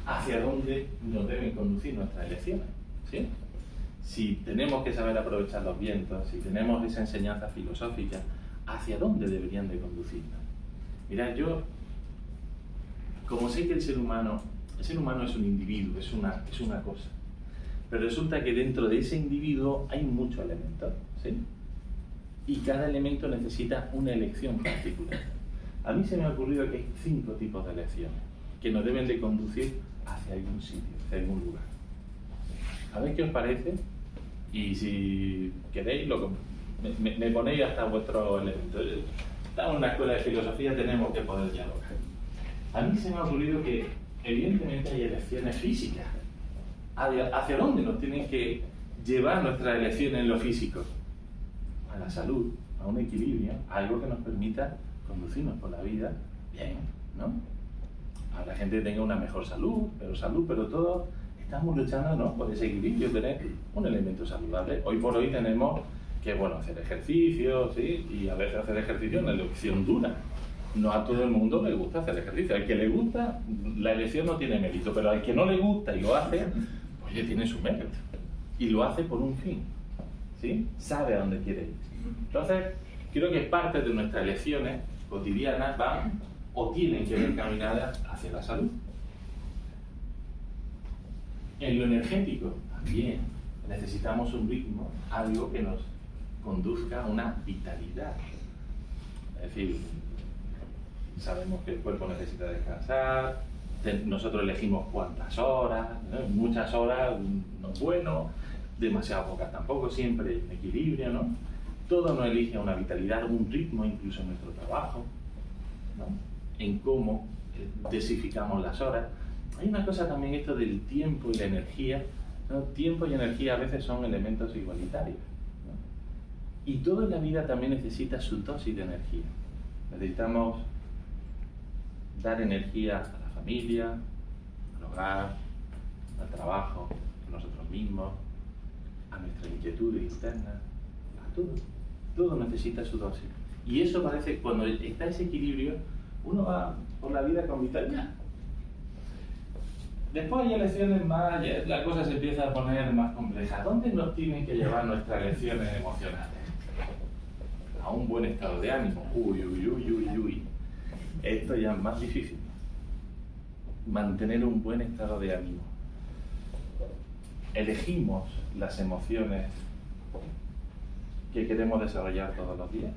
hacia dónde nos deben conducir nuestras elecciones, ¿sí? Si tenemos que saber aprovechar los vientos, si tenemos esa enseñanza filosófica, ¿hacia dónde deberían de conducirnos? Mirad, yo, como sé que el ser humano es un individuo, es una cosa, pero resulta que dentro de ese individuo hay muchos elementos, ¿sí? Y cada elemento necesita una elección particular. A mí se me ha ocurrido que hay 5 tipos de elecciones que nos deben de conducir hacia algún sitio, hacia algún lugar. A ver qué os parece, y si queréis me ponéis hasta vuestro elemento. Estamos en una escuela de filosofía, tenemos que poder dialogar. A mí se me ha ocurrido que evidentemente hay elecciones físicas. ¿Hacia dónde nos tienen que llevar nuestras elecciones en lo físico? A la salud, a un equilibrio, a algo que nos permita conducirnos por la vida bien, ¿no? A la gente que tenga una mejor salud, pero todos estamos luchando, ¿no?, por ese equilibrio, tener un elemento saludable. Hoy por hoy tenemos que, bueno, hacer ejercicio, ¿sí? Y a veces hacer ejercicio es una elección dura. No a todo el mundo le gusta hacer ejercicio. Al que le gusta, la elección no tiene mérito, pero al que no le gusta y lo hace, oye, tiene su mérito. Y lo hace por un fin, ¿sí? Sabe a dónde quiere ir. Entonces, creo que parte de nuestras elecciones cotidianas van o tienen que ver encaminadas hacia la salud. En lo energético, también necesitamos un ritmo, algo que nos conduzca a una vitalidad. Es decir, sabemos que el cuerpo necesita descansar, nosotros elegimos cuántas horas, ¿no? Muchas horas no es bueno, demasiado pocas tampoco, siempre hay un equilibrio, ¿no? Todo nos elige una vitalidad, un ritmo incluso en nuestro trabajo, ¿no? En cómo dosificamos las horas. Hay una cosa también, esto del tiempo y la energía, ¿no? Tiempo y energía a veces son elementos igualitarios, ¿no? Y todo en la vida también necesita su dosis de energía. Necesitamos dar energía a la familia, al hogar, al trabajo, a nosotros mismos, a nuestras inquietudes internas, a todo. Todo necesita su dosis. Y eso parece, cuando está ese equilibrio, uno va por la vida con vitalidad. Después hay lecciones más, la cosa se empieza a poner más compleja. ¿Dónde nos tienen que llevar nuestras lecciones emocionales? A un buen estado de ánimo. Uy, uy, uy, uy, uy. Esto ya es más difícil. Mantener un buen estado de ánimo. Elegimos las emociones que queremos desarrollar todos los días.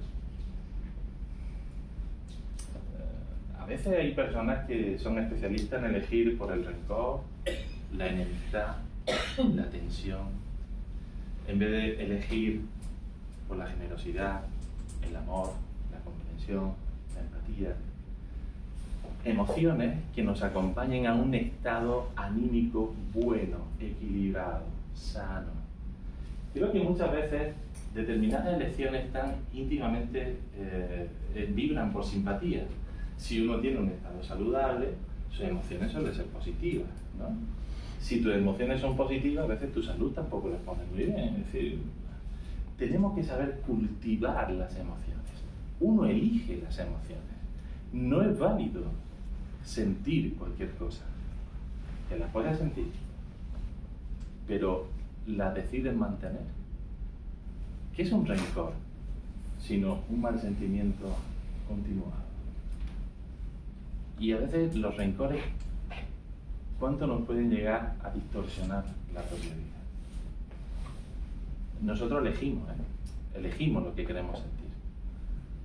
A veces hay personas que son especialistas en elegir por el rencor, la enemistad, la tensión, en vez de elegir por la generosidad, el amor, la comprensión, la empatía. Emociones que nos acompañen a un estado anímico bueno, equilibrado, sano. Creo que muchas veces determinadas elecciones tan íntimamente vibran por simpatía. Si uno tiene un estado saludable, sus emociones suelen ser positivas, ¿no? Si tus emociones son positivas, a veces tu salud tampoco les pone muy bien. Es decir, tenemos que saber cultivar las emociones. Uno elige las emociones. No es válido sentir cualquier cosa. Que las puedes sentir, pero las decides mantener. ¿Qué es un rencor? Sino un mal sentimiento continuado. Y a veces los rencores, ¿cuánto nos pueden llegar a distorsionar la propia vida? Nosotros elegimos, elegimos lo que queremos sentir.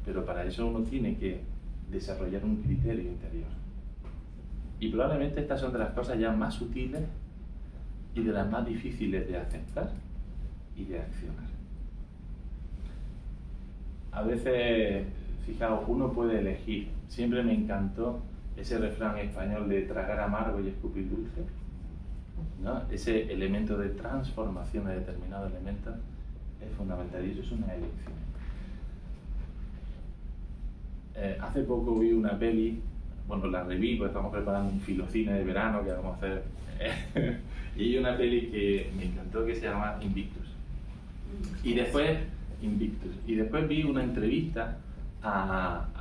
Pero para eso uno tiene que desarrollar un criterio interior. Y probablemente estas son de las cosas ya más sutiles y de las más difíciles de aceptar y de accionar. A veces, fijaos, uno puede elegir. Siempre me encantó ese refrán español de tragar amargo y escupir dulce, ¿no? Ese elemento de transformación de determinados elementos es fundamental y eso es una elección. Hace poco vi una peli, bueno, la reví, porque estamos preparando un filocine de verano que vamos a hacer, y hay una peli que me encantó que se llama Invictus. Y después vi una entrevista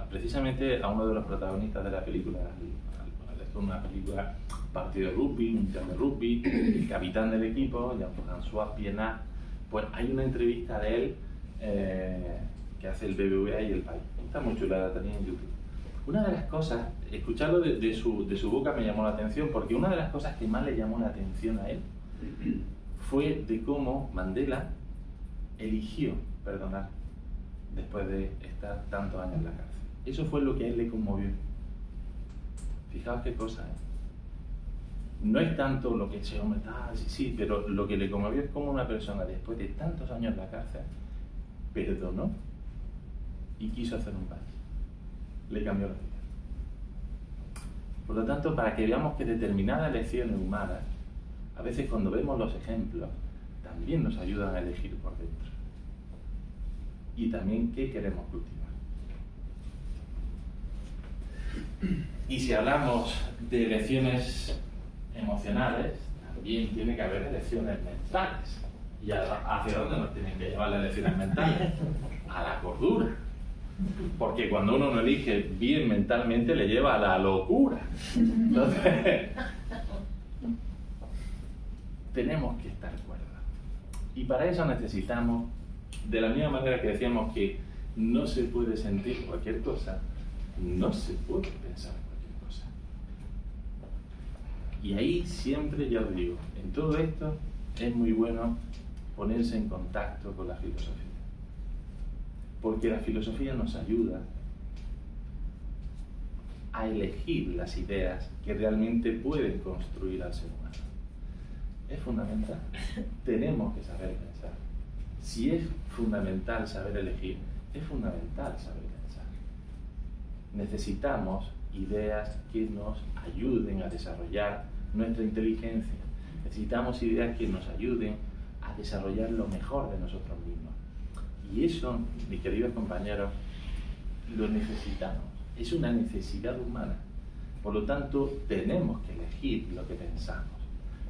precisamente a uno de los protagonistas de la película. Es una película, partido de rugby, mundial de rugby, el capitán del equipo, Jean-François Pienaar. Pues hay una entrevista de él que hace el BBVA y el País. Está muy chula, la tenía en YouTube. Una de las cosas, escucharlo de su boca me llamó la atención, porque una de las cosas que más le llamó la atención a él fue de cómo Mandela eligió perdonar después de estar tantos años en la cárcel. Eso fue lo que a él le conmovió. Fijaos qué cosa, No es tanto lo que ese hombre está, sí, pero lo que le conmovió es cómo una persona después de tantos años en la cárcel perdonó y quiso hacer un país. Le cambió la vida. Por lo tanto, para que veamos que determinadas lecciones humanas, a veces cuando vemos los ejemplos, también nos ayudan a elegir por dentro. Y también qué queremos cultivar. Y si hablamos de elecciones emocionales, también tiene que haber elecciones mentales. ¿Y hacia dónde nos tienen que llevar las elecciones mentales? A la cordura. Porque cuando uno no elige bien mentalmente, le lleva a la locura. Entonces, tenemos que estar cuerdos. Y para eso necesitamos, de la misma manera que decíamos que no se puede sentir cualquier cosa, no se puede pensar cualquier cosa. Y ahí siempre, ya os digo, en todo esto es muy bueno ponerse en contacto con la filosofía. Porque la filosofía nos ayuda a elegir las ideas que realmente pueden construir al ser humano. Es fundamental. Tenemos que saber pensar. Si es fundamental saber elegir, es fundamental saber pensar. Necesitamos ideas que nos ayuden a desarrollar nuestra inteligencia. Necesitamos ideas que nos ayuden a desarrollar lo mejor de nosotros mismos. Y eso, mis queridos compañeros, lo necesitamos. Es una necesidad humana. Por lo tanto, tenemos que elegir lo que pensamos.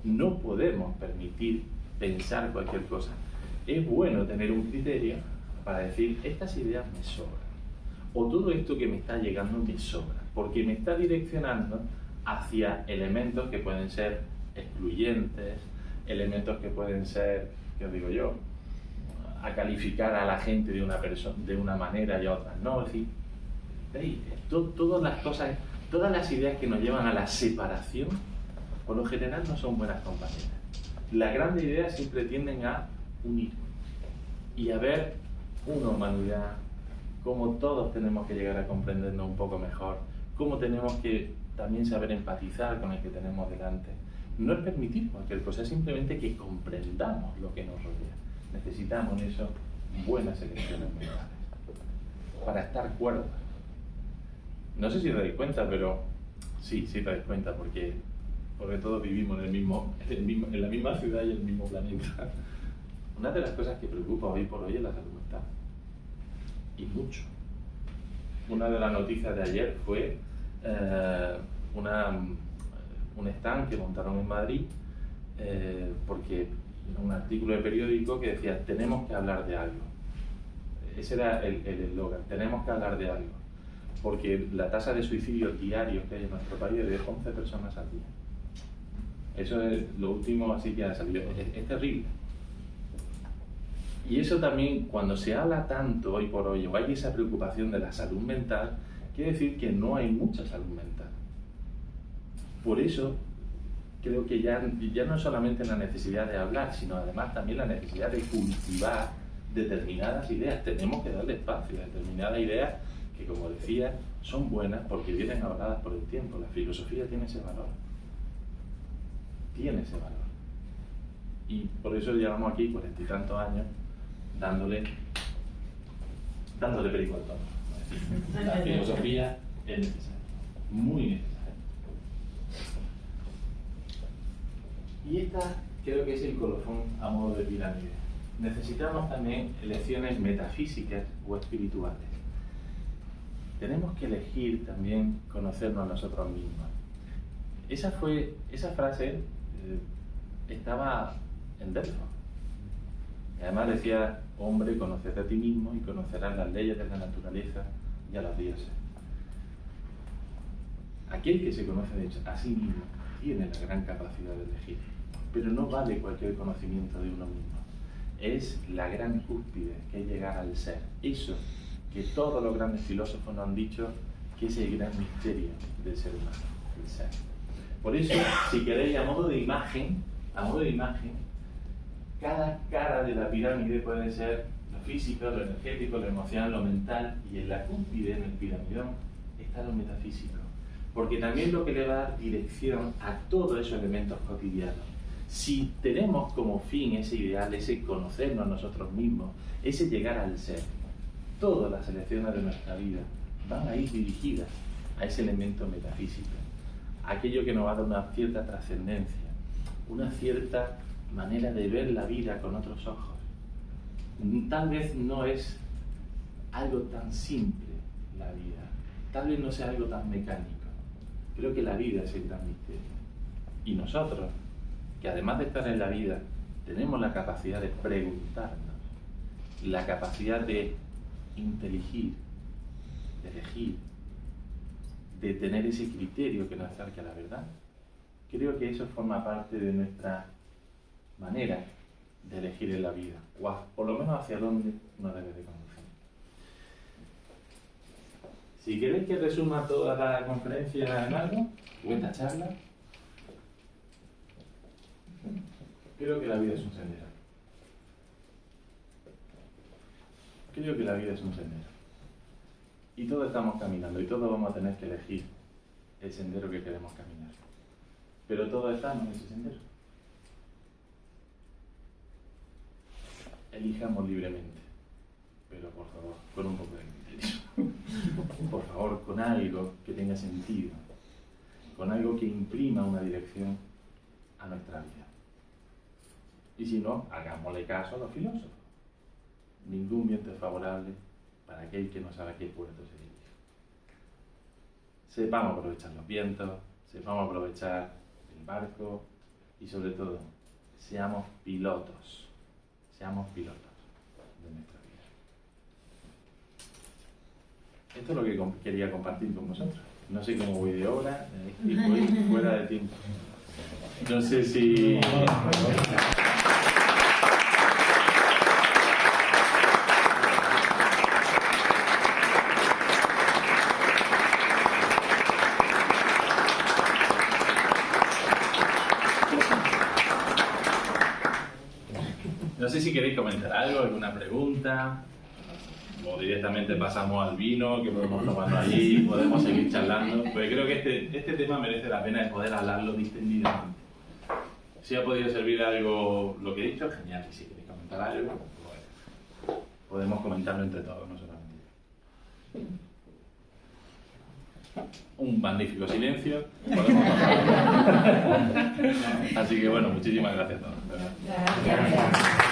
No podemos permitir pensar cualquier cosa. Es bueno tener un criterio para decir, estas ideas me sobran. O todo esto que me está llegando me sobra. Porque me está direccionando hacia elementos que pueden ser excluyentes, elementos que pueden ser, ¿qué os digo yo?, a calificar a la gente de una persona de una manera y a otras no. Es decir, todas las cosas, todas las ideas que nos llevan a la separación, por lo general no son buenas compañeras. Las grandes ideas siempre tienden a unir y a ver una humanidad, cómo todos tenemos que llegar a comprendernos un poco mejor, cómo tenemos que también saber empatizar con el que tenemos delante. No es permitir cualquier cosa, es simplemente que comprendamos lo que nos rodea. Necesitamos en eso buenas elecciones mentales para estar cuerdos. No sé si os dais cuenta, pero sí te dais cuenta, porque todos vivimos en la misma ciudad y en el mismo planeta. Una de las cosas que preocupa hoy por hoy es la salud mental. Y mucho. Una de las noticias de ayer fue un stand que montaron en Madrid porque un artículo de periódico que decía, tenemos que hablar de algo. Ese era el eslogan, tenemos que hablar de algo. Porque la tasa de suicidios diarios que hay en nuestro país es de 11 personas al día. Eso es lo último así que ha salido. Es terrible. Y eso también, cuando se habla tanto hoy por hoy, o hay esa preocupación de la salud mental, quiere decir que no hay mucha salud mental. Por eso, creo que ya no es solamente la necesidad de hablar, sino además también la necesidad de cultivar determinadas ideas. Tenemos que darle espacio a determinadas ideas que, como decía, son buenas porque vienen avaladas por el tiempo. La filosofía tiene ese valor. Tiene ese valor. Y por eso llevamos aquí 40 y tantos años dándole perico al tono. La filosofía es necesaria, muy necesaria. Y esta creo que es el colofón a modo de pirámide. Necesitamos también elecciones metafísicas o espirituales. Tenemos que elegir también conocernos a nosotros mismos. Esa frase estaba en Delfos. Además decía, hombre, conócete a ti mismo y conocerás las leyes de la naturaleza y a los dioses. Aquel que se conoce de hecho a sí mismo tiene la gran capacidad de elegir, pero no vale cualquier conocimiento de uno mismo. Es la gran cúspide que es llegar al ser. Eso que todos los grandes filósofos nos han dicho que es el gran misterio del ser humano, el ser. Por eso, si queréis, a modo de imagen, cada cara de la pirámide puede ser lo físico, lo energético, lo emocional, lo mental, y en la cúspide, en el piramidón, está lo metafísico. Porque también lo que le va a dar dirección a todos esos elementos cotidianos. Si tenemos como fin ese ideal, ese conocernos a nosotros mismos, ese llegar al ser, todas las elecciones de nuestra vida van a ir dirigidas a ese elemento metafísico, aquello que nos va a dar una cierta trascendencia, una cierta manera de ver la vida con otros ojos. Tal vez no es algo tan simple la vida, tal vez no sea algo tan mecánico. Creo que la vida es el gran misterio. Y nosotros, que además de estar en la vida, tenemos la capacidad de preguntarnos, la capacidad de inteligir, de elegir, de tener ese criterio que nos acerque a la verdad. Creo que eso forma parte de nuestra manera de elegir en la vida, o por lo menos hacia dónde nos debe de conducir. Si queréis que resuma toda la conferencia en algo, o esta charla, creo que la vida es un sendero. Creo que la vida es un sendero. Y todos estamos caminando y todos vamos a tener que elegir el sendero que queremos caminar. Pero todos estamos en ese sendero. Elijamos libremente, pero por favor, con un poco de criterio. Por favor, con algo que tenga sentido, con algo que imprima una dirección a nuestra vida. Y si no, hagámosle caso a los filósofos. Ningún viento es favorable para aquel que no sabe a qué puerto se dirige. Sepamos aprovechar los vientos, sepamos aprovechar el barco y sobre todo, seamos pilotos de nuestra vida. Esto es lo que quería compartir con vosotros. No sé cómo voy de hora y voy fuera de tiempo. No sé si... No sé si queréis comentar algo, alguna pregunta, o directamente pasamos al vino, que podemos tomarlo allí, podemos seguir charlando, porque creo que este tema merece la pena de poder hablarlo distendidamente. Si ha podido servir algo lo que he dicho, genial, y si queréis comentar algo, pues podemos comentarlo entre todos, no solamente yo. Un magnífico silencio, podemos pasar. Así que bueno, muchísimas gracias a todos. Gracias.